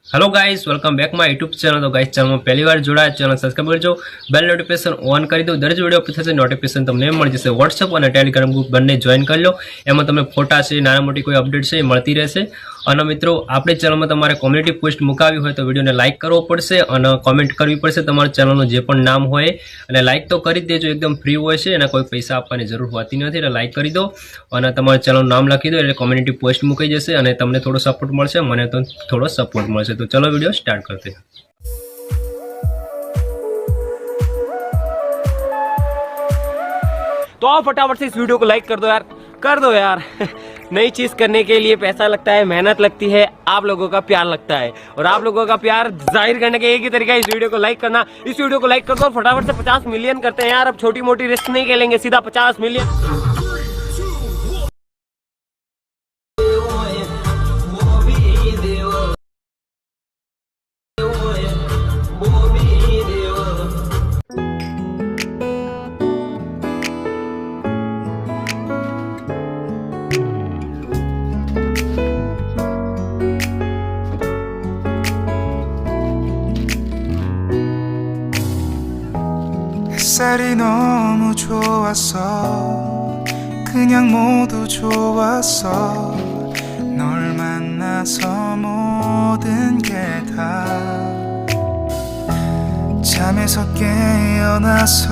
Hello guys, welcome back my YouTube channel. तो guys channel में पहली बार जोड़ा चैनल सब्सक्राइब करजो, बेल नोटिफिकेशन ऑन कर दो। दरेक वीडियो પછી થશે નોટિફિકેશન તમને મળી જશે। વોટ્સએપ અને ટેલિગ્રામ ગ્રુપ બંને જોઈન કરી લો, એમાં તમને ફોટા છે, નાના મોટી કોઈ અપડેટ છે એ મળતી રહેશે। અને મિત્રો આપણી ચેનલમાં તમારે કોમ્યુનિટી પોસ્ટ મુકાવી હોય તો વિડીયોને લાઇક કરવો પડશે અને કોમેન્ટ કરવી પડશે તમારા ચેનલનું જે પણ નામ હોય, અને લાઇક તો કરી જ દેજો, એકદમ ફ્રી હોય છે અને કોઈ પૈસા આપવાની જરૂર હોતી નથી। એટલે લાઇક કરી દો અને તમારા ચેનલનું નામ લખી દો એટલે કોમ્યુનિટી પોસ્ટ મુકાઈ જશે અને તમને થોડો સપોર્ટ મળશે, મને તો થોડો સપોર્ટ મળશે। तो चलो वीडियो स्टार्ट करते हैं। तो आप फटाफट से इस वीडियो को लाइक कर दो यार नई चीज करने के लिए पैसा लगता है, मेहनत लगती है, आप लोगों का प्यार लगता है, और आप लोगों का प्यार जाहिर करने का एक ही तरीका है इस वीडियो को लाइक करना। इस वीडियो को लाइक कर दो और फटाफट से 50 मिलियन करते हैं यार। अब छोटी मोटी रिस्क नहीं खेलेंगे, सीधा 50 मिलियन। 햇살이 너무 좋았어, 그냥 모두 좋았어. 널 만나서 모든 게 다 잠에서 깨어나서